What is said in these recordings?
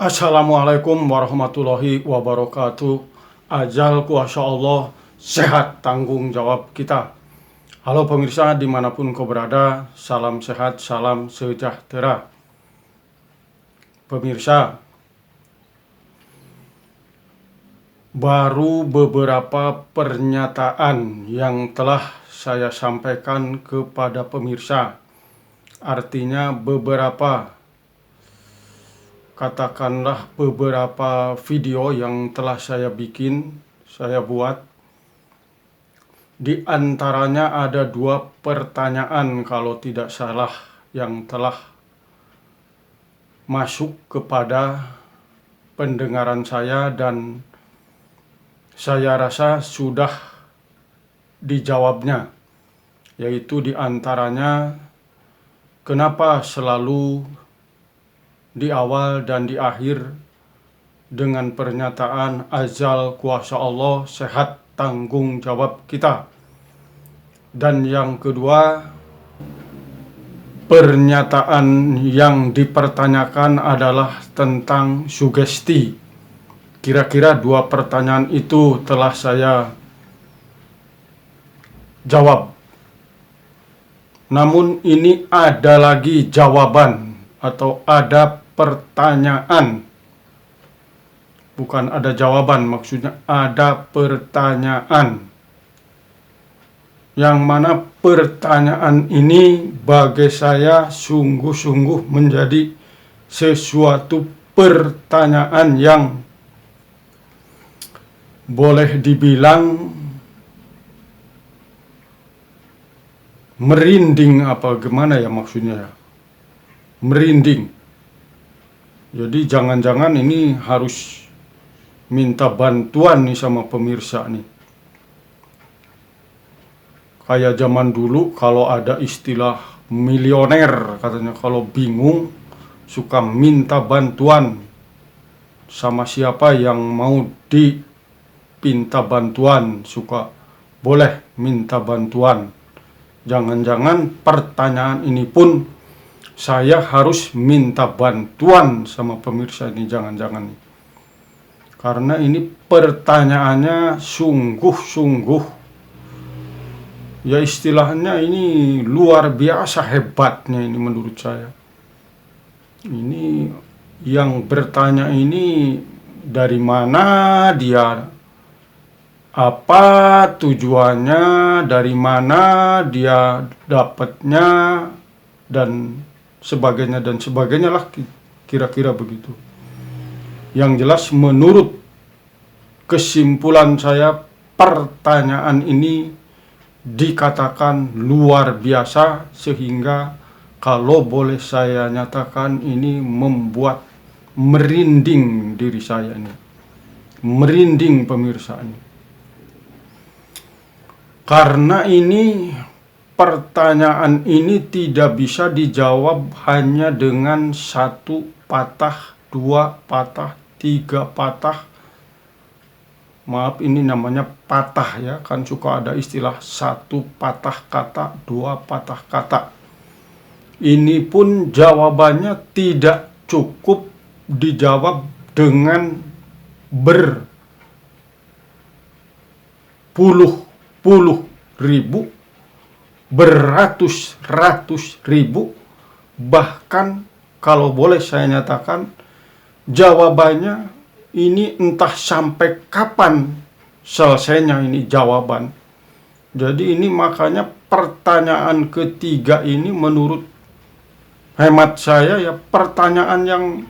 Assalamualaikum warahmatullahi wabarakatuh. Ajal kuasa Allah, sehat tanggung jawab kita. Halo pemirsa dimanapun kau berada, salam sehat, salam sejahtera. Pemirsa, baru beberapa pernyataan yang telah saya sampaikan kepada pemirsa. Artinya katakanlah beberapa video yang telah saya bikin, saya buat. Di antaranya ada 2 pertanyaan kalau tidak salah yang telah masuk kepada pendengaran saya dan saya rasa sudah dijawabnya. Yaitu di antaranya, kenapa selalu di awal dan di akhir dengan pernyataan azal kuasa Allah, sehat tanggung jawab kita. Dan yang kedua, pernyataan yang dipertanyakan adalah tentang sugesti. Kira-kira 2 pertanyaan itu telah saya jawab. Namun ini ada lagi jawaban atau ada pertanyaan, bukan ada jawaban, maksudnya ada pertanyaan, yang mana pertanyaan ini bagi saya sungguh-sungguh menjadi sesuatu pertanyaan yang boleh dibilang merinding, apa gimana ya maksudnya ya, merinding. Jadi jangan-jangan ini harus minta bantuan nih sama pemirsa nih. Kayak zaman dulu kalau ada istilah milioner, katanya kalau bingung suka minta bantuan sama siapa yang mau dipinta bantuan, suka boleh minta bantuan. Jangan-jangan pertanyaan ini pun saya harus minta bantuan sama pemirsa ini, jangan-jangan. Karena ini pertanyaannya sungguh-sungguh, ya istilahnya ini luar biasa hebatnya ini menurut saya. Ini yang bertanya ini dari mana dia, apa tujuannya, dari mana dia dapatnya, dan sebagainya lah, kira-kira begitu. Yang jelas menurut kesimpulan saya, pertanyaan ini dikatakan luar biasa, sehingga kalau boleh saya nyatakan ini membuat merinding diri saya ini, merinding pemirsa ini. Karena ini pertanyaan ini tidak bisa dijawab hanya dengan 1 patah, 2 patah, 3 patah. Maaf, ini namanya patah ya, kan suka ada istilah 1 patah kata, 2 patah kata. Ini pun jawabannya tidak cukup dijawab dengan berpuluh-puluh ribu, beratus-ratus ribu, bahkan kalau boleh saya nyatakan jawabannya ini entah sampai kapan selesainya ini jawaban. Jadi ini makanya pertanyaan ketiga ini menurut hemat saya ya pertanyaan yang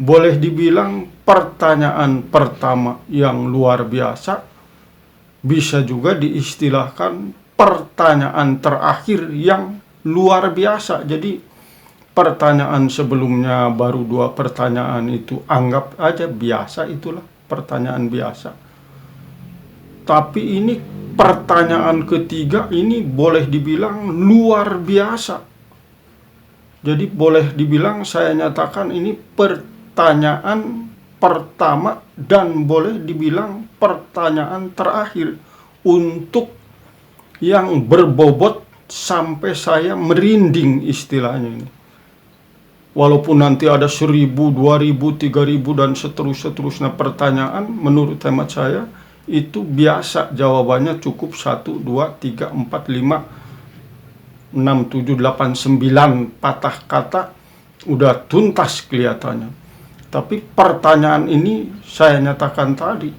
boleh dibilang pertanyaan pertama yang luar biasa, bisa juga diistilahkan pertanyaan terakhir yang luar biasa. Jadi pertanyaan sebelumnya baru 2 pertanyaan itu anggap aja biasa, itulah pertanyaan biasa. Tapi ini pertanyaan ketiga ini boleh dibilang luar biasa. Jadi boleh dibilang saya nyatakan ini pertanyaan pertama dan boleh dibilang pertanyaan terakhir untuk yang berbobot sampai saya merinding istilahnya ini. walaupun nanti ada 1000, 2000, 3000 dan seterusnya pertanyaan, menurut hemat saya itu biasa jawabannya cukup 1, 2, 3, 4, 5, 6, 7, 8, 9 patah kata udah tuntas kelihatannya. Tapi pertanyaan ini saya nyatakan tadi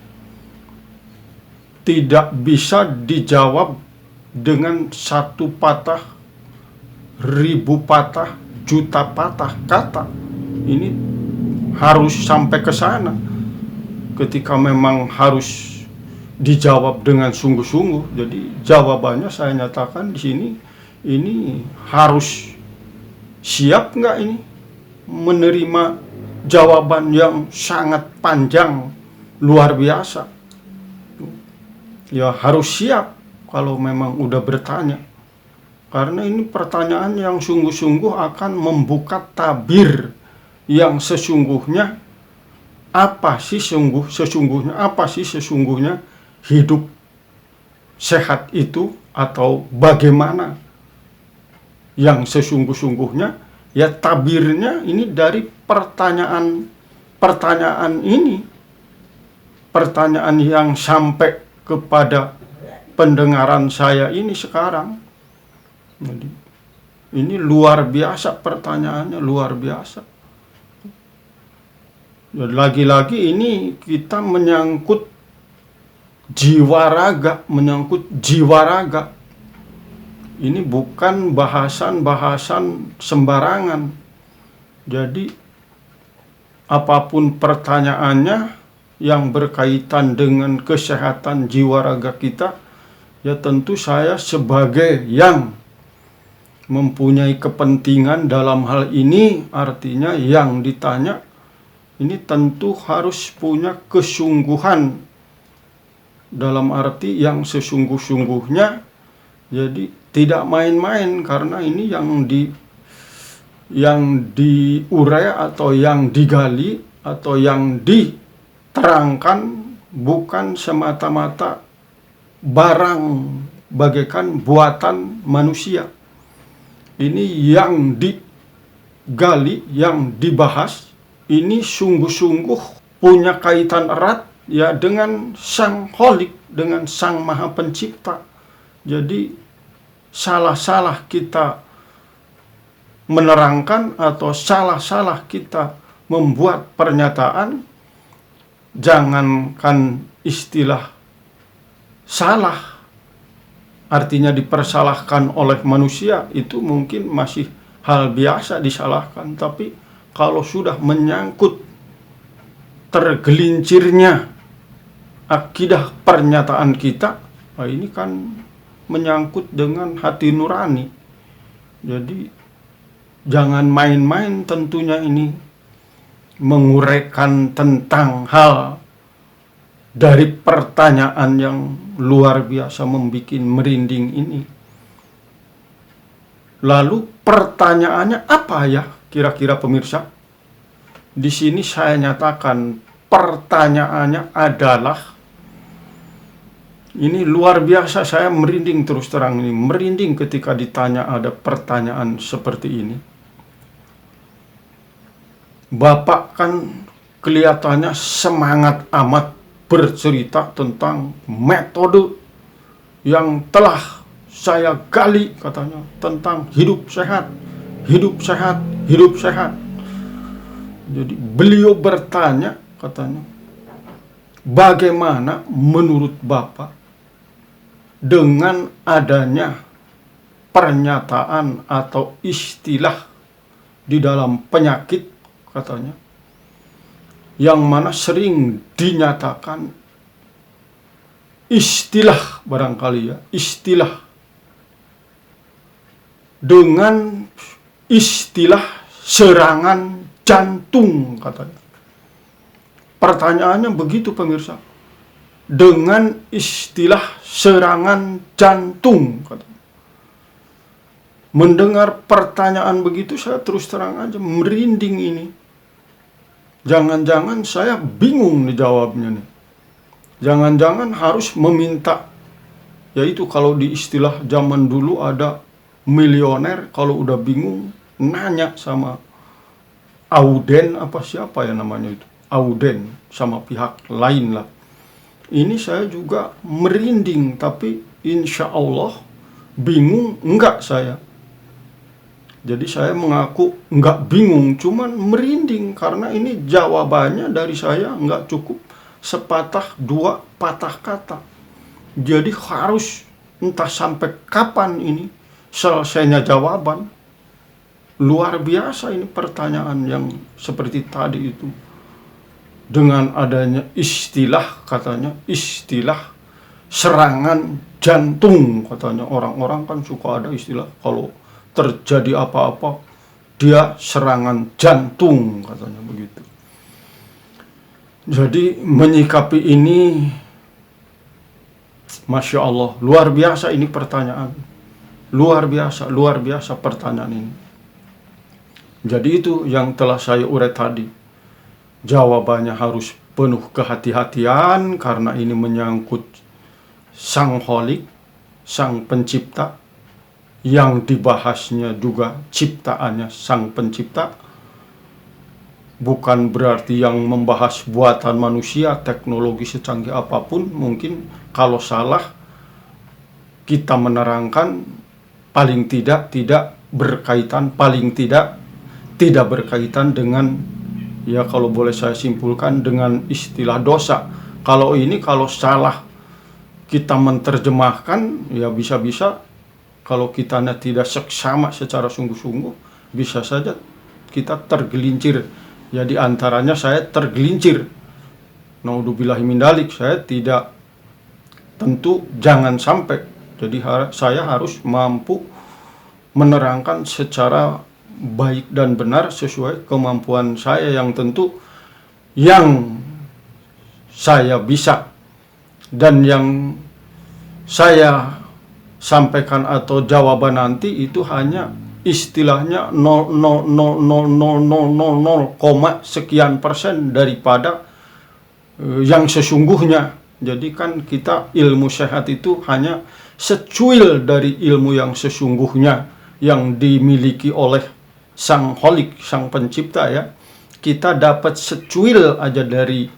tidak bisa dijawab dengan 1 patah, 1000 patah, juta patah kata. Ini harus sampai ke sana. Ketika memang harus dijawab dengan sungguh-sungguh, jadi jawabannya saya nyatakan di sini, ini harus siap nggak ini menerima jawaban yang sangat panjang, luar biasa. Ya harus siap kalau memang udah bertanya. Karena ini pertanyaan yang sungguh-sungguh akan membuka tabir yang sesungguhnya. Apa sih sesungguhnya hidup sehat itu, atau bagaimana yang sesungguh-sungguhnya? Ya tabirnya ini dari pertanyaan ini. Pertanyaan yang sampai kepada pendengaran saya ini sekarang. Jadi, ini luar biasa pertanyaannya, luar biasa. Lagi-lagi ini kita menyangkut jiwa raga. Ini bukan bahasan-bahasan sembarangan. Jadi apapun pertanyaannya yang berkaitan dengan kesehatan jiwa raga kita, ya tentu saya sebagai yang mempunyai kepentingan dalam hal ini, artinya yang ditanya ini tentu harus punya kesungguhan, dalam arti yang sesungguh-sungguhnya. Jadi tidak main-main, karena ini yang diurai atau yang digali atau yang diterangkan bukan semata-mata barang bagaikan buatan manusia. Ini yang digali, yang dibahas, ini sungguh-sungguh punya kaitan erat ya dengan Sang Holik, dengan Sang Maha Pencipta. Jadi salah-salah kita menerangkan atau salah-salah kita membuat pernyataan, jangankan istilah salah, artinya dipersalahkan oleh manusia, itu mungkin masih hal biasa disalahkan. Tapi kalau sudah menyangkut tergelincirnya akidah pernyataan kita, ini kan menyangkut dengan hati nurani. Jadi jangan main-main tentunya ini menguraikan tentang hal dari pertanyaan yang luar biasa membuat merinding ini. Lalu pertanyaannya apa ya kira-kira pemirsa? Di sini saya nyatakan pertanyaannya adalah, ini luar biasa, saya merinding terus terang ini, merinding ketika ditanya ada pertanyaan seperti ini. Bapak kan kelihatannya semangat amat bercerita tentang metode yang telah saya gali, katanya, tentang hidup sehat, hidup sehat, hidup sehat. Jadi beliau bertanya, katanya, bagaimana menurut Bapak dengan adanya pernyataan atau istilah di dalam penyakit, katanya, yang mana sering dinyatakan istilah, barangkali ya, istilah dengan istilah serangan jantung, katanya. Pertanyaannya begitu pemirsa, dengan istilah serangan jantung, katanya. Mendengar pertanyaan begitu saya terus terang aja merinding ini. Jangan-jangan saya bingung dijawabnya nih. Jangan-jangan harus meminta, yaitu kalau di istilah zaman dulu ada milioner, kalau udah bingung nanya sama Auden apa siapa ya namanya itu, Auden sama pihak lain lah. Ini saya juga merinding, tapi insya Allah bingung enggak saya. Jadi saya mengaku enggak bingung, cuman merinding karena ini jawabannya dari saya enggak cukup sepatah dua patah kata. Jadi harus entah sampai kapan ini selesainya jawaban. Luar biasa ini pertanyaan yang seperti tadi itu. Dengan adanya istilah, katanya istilah serangan jantung, katanya orang-orang kan suka ada istilah kalau terjadi apa-apa dia serangan jantung, katanya begitu. Jadi menyikapi ini, Masya Allah, luar biasa ini pertanyaan. Luar biasa pertanyaan ini. Jadi itu yang telah saya urai tadi. Jawabannya harus penuh kehati-hatian karena ini menyangkut Sang Kholik, Sang Pencipta, yang dibahasnya juga ciptaannya Sang Pencipta. Bukan berarti yang membahas buatan manusia, teknologi secanggih apapun, mungkin kalau salah kita menerangkan paling tidak berkaitan, paling tidak berkaitan dengan, ya kalau boleh saya simpulkan, dengan istilah dosa. Kalau salah kita menerjemahkan, ya bisa-bisa kalau kita tidak seksama secara sungguh-sungguh, bisa saja kita tergelincir. Ya di antaranya saya tergelincir. Naudzubillahi min dzalik, saya tidak, tentu jangan sampai. Jadi saya harus mampu menerangkan secara baik dan benar sesuai kemampuan saya, yang tentu yang saya bisa dan yang saya sampaikan atau jawaban nanti itu hanya istilahnya 0,00000 sekian persen daripada yang sesungguhnya. Jadi kan kita ilmu sehat itu hanya secuil dari ilmu yang sesungguhnya yang dimiliki oleh Sang Kholik, Sang Pencipta ya. Kita dapat secuil aja dari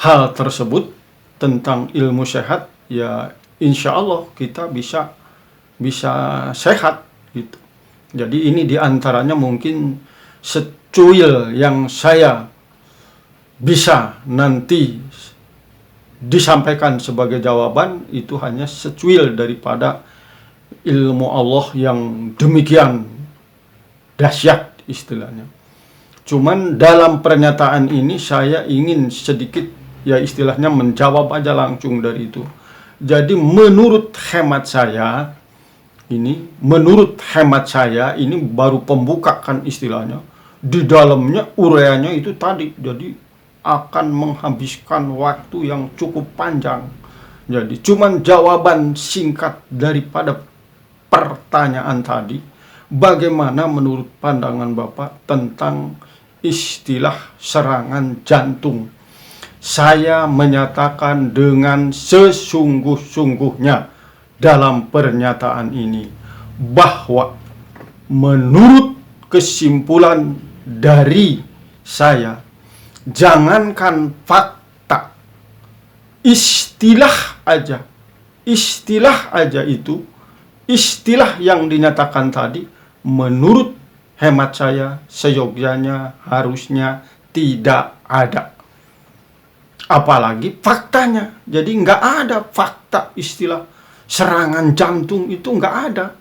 hal tersebut tentang ilmu sehat, ya insya Allah kita bisa sehat gitu. Jadi ini diantaranya mungkin secuil yang saya bisa nanti disampaikan sebagai jawaban, itu hanya secuil daripada ilmu Allah yang demikian dahsyat istilahnya. Cuman dalam pernyataan ini saya ingin sedikit, ya istilahnya menjawab aja langsung dari itu. Jadi menurut hemat saya ini baru pembuka kan istilahnya. Di dalamnya uraiannya itu tadi, jadi akan menghabiskan waktu yang cukup panjang. Jadi cuman jawaban singkat daripada pertanyaan tadi, bagaimana menurut pandangan Bapak tentang istilah serangan jantung? Saya menyatakan dengan sesungguh-sungguhnya dalam pernyataan ini bahwa menurut kesimpulan dari saya, jangankan fakta, istilah aja itu, istilah yang dinyatakan tadi, menurut hemat saya seyogyanya harusnya tidak ada. Apalagi faktanya. Jadi nggak ada fakta istilah serangan jantung itu, nggak ada.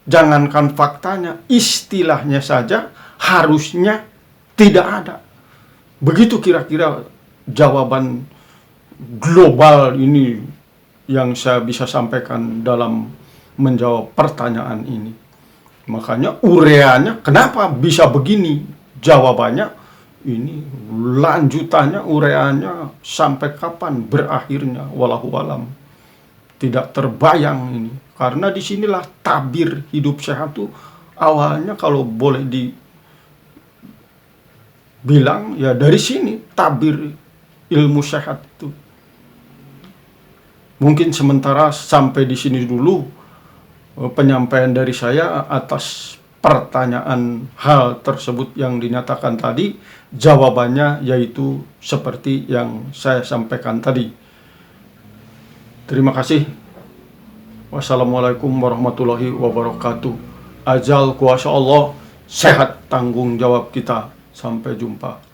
Jangankan faktanya, istilahnya saja harusnya tidak ada. Begitu kira-kira jawaban global ini yang saya bisa sampaikan dalam menjawab pertanyaan ini. Makanya ureanya kenapa bisa begini? Jawabannya ini, lanjutannya ureanya sampai kapan berakhirnya wallahu alam. Tidak terbayang ini. Karena disinilah tabir hidup sehat itu awalnya, kalau boleh dibilang ya dari sini tabir ilmu sehat itu. Mungkin sementara sampai di sini dulu penyampaian dari saya atas pertanyaan hal tersebut yang dinyatakan tadi, jawabannya yaitu seperti yang saya sampaikan tadi. Terima kasih. Wassalamualaikum warahmatullahi wabarakatuh. Ajal kuasa Allah, sehat tanggung jawab kita. Sampai jumpa.